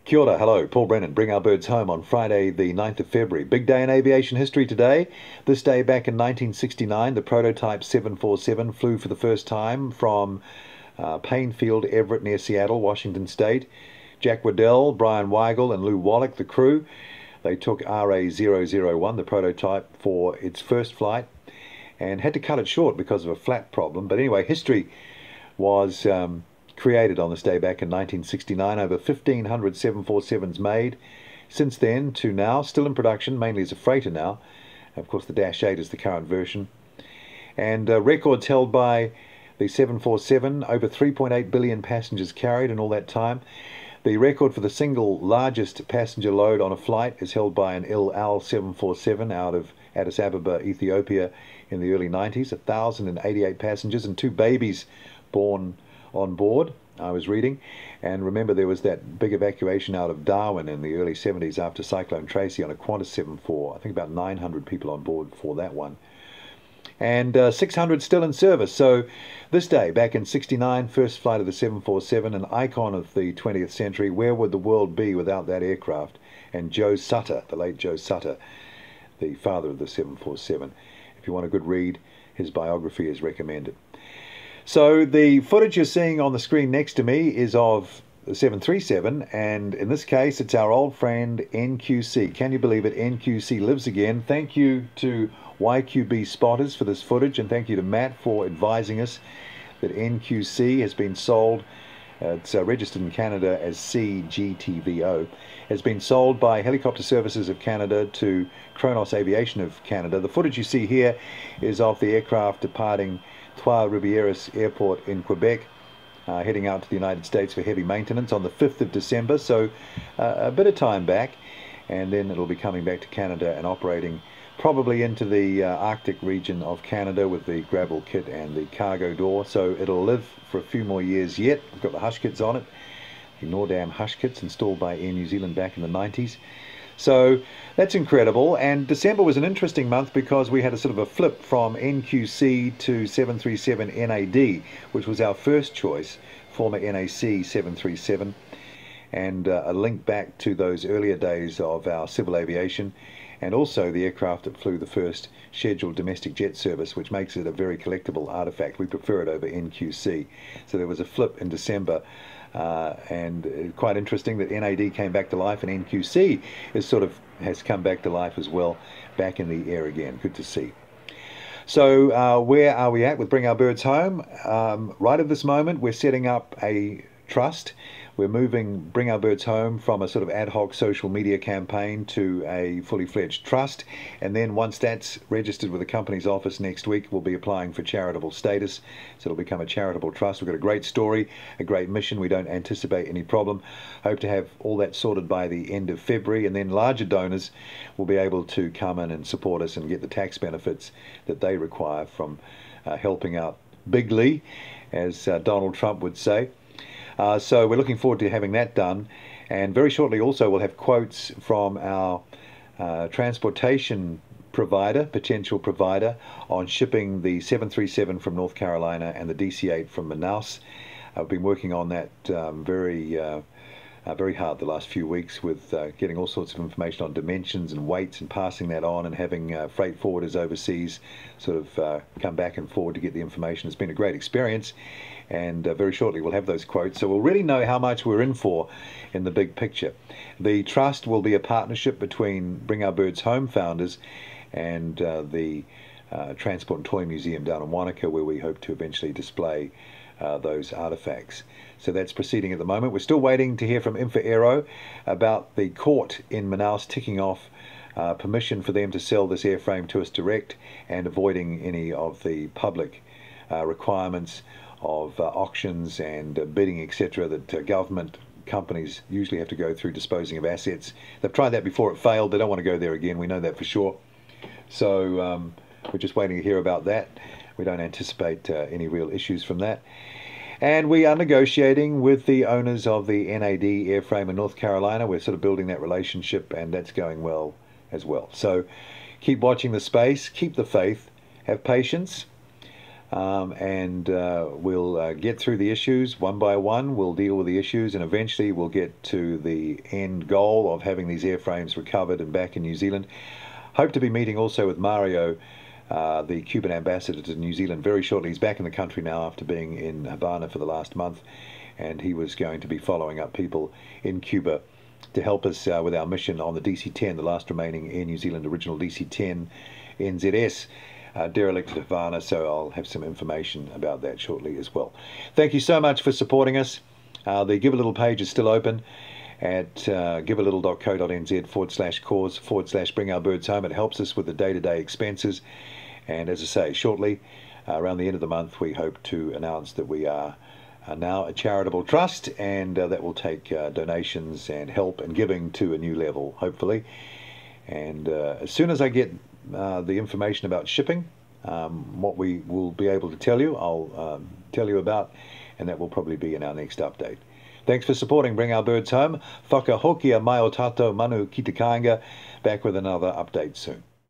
Kia ora, hello, Paul Brennan. Bring our birds home on Friday, the 9th of February. Big day in aviation history today. This day back in 1969, the prototype 747 flew for the first time from Painfield, Everett, near Seattle, Washington State. Jack Waddell, Brian Weigel, and Lou Wallach, the crew, they took RA001, the prototype, for its first flight and had to cut it short because of a flat problem. But anyway, history was created on this day back in 1969. Over 1,500 747s made since then to now, still in production, mainly as a freighter now. Of course, the Dash 8 is the current version. And records held by the 747, over 3.8 billion passengers carried in all that time. The record for the single largest passenger load on a flight is held by an El Al 747 out of Addis Ababa, Ethiopia in the early 90s. 1,088 passengers and 2 babies born on board, I was reading. And remember, there was that big evacuation out of Darwin in the early 70s after Cyclone Tracy on a Qantas 74. I think about 900 people on board for that one. And 600 still in service. So this day, back in 69, first flight of the 747, an icon of the 20th century. Where would the world be without that aircraft? And Joe Sutter, the late Joe Sutter, the father of the 747. If you want a good read, his biography is recommended. So the footage you're seeing on the screen next to me is of the 737, and in this case it's our old friend NQC. Can you believe it? NQC lives again. Thank you to YQB Spotters for this footage, and thank you to Matt for advising us that NQC has been sold. It's registered in Canada as CGTVO. Has been sold by Helicopter Services of Canada to Kronos Aviation of Canada. The footage you see here is of the aircraft departing Trois-Rivières Airport in Quebec, heading out to the United States for heavy maintenance on the 5th of December, so a bit of time back, and then it'll be coming back to Canada and operating probably into the Arctic region of Canada with the gravel kit and the cargo door. So it'll live for a few more years yet. We've got the hush kits on it, the Nordam hush kits installed by Air New Zealand back in the 90s. So that's incredible. And December was an interesting month because we had a sort of a flip from NQC to 737 NAD, which was our first choice, former NAC 737, and a link back to those earlier days of our civil aviation, and also the aircraft that flew the first scheduled domestic jet service, which makes it a very collectible artifact. We prefer it over NQC. So there was a flip in December. And quite interesting that NAD came back to life, and NQC has come back to life as well, back in the air again. Good to see. So where are we at with Bring Our Birds Home? Right at this moment, we're setting up a trust. We're moving Bring Our Birds Home from a sort of ad hoc social media campaign to a fully fledged trust. And then once that's registered with the company's office next week, we'll be applying for charitable status. So it'll become a charitable trust. We've got a great story, a great mission. We don't anticipate any problem. Hope to have all that sorted by the end of February. And then larger donors will be able to come in and support us and get the tax benefits that they require from helping out bigly, as Donald Trump would say. So we're looking forward to having that done, and very shortly also we'll have quotes from our transportation provider, potential provider, on shipping the 737 from North Carolina and the DC-8 from Manaus. I've been working on that very hard the last few weeks with getting all sorts of information on dimensions and weights and passing that on, and having freight forwarders overseas sort of come back and forward to get the information. It's been a great experience, and very shortly we'll have those quotes, so we'll really know how much we're in for in the big picture. The trust will be a partnership between Bring Our Birds Home founders and the Transport and Toy Museum down in Wanaka, where we hope to eventually display those artifacts. So that's proceeding at the moment. We're still waiting to hear from Infraero about the court in Manaus ticking off permission for them to sell this airframe to us direct, and avoiding any of the public requirements of auctions and bidding, etc., that government companies usually have to go through disposing of assets. They've tried that before, it failed. They don't want to go there again, we know that for sure. So we're just waiting to hear about that. We don't anticipate any real issues from that. And we are negotiating with the owners of the NAD airframe in North Carolina. We're sort of building that relationship, and that's going well as well. So keep watching the space, keep the faith, have patience. and we'll get through the issues one by one. We'll deal with the issues, and eventually we'll get to the end goal of having these airframes recovered and back in New Zealand. Hope to be meeting also with Mario, the Cuban ambassador to New Zealand, very shortly. He's back in the country now after being in Havana for the last month, and he was going to be following up people in Cuba to help us with our mission on the DC-10, the last remaining Air New Zealand original DC-10 NZS. Derelict at Havana, so I'll have some information about that shortly as well. Thank you so much for supporting us. The Give a Little page is still open at givealittle.co.nz/cause/bring our birds home. It helps us with the day-to-day expenses, and as I say, shortly around the end of the month we hope to announce that we are now a charitable trust, and that will take donations and help and giving to a new level, hopefully. And as soon as I get the information about shipping, what we will be able to tell you, I'll tell you about, and that will probably be in our next update. Thanks for supporting Bring Our Birds Home. Whakahokia mai o tātou manu ki te kāinga. Back with another update soon.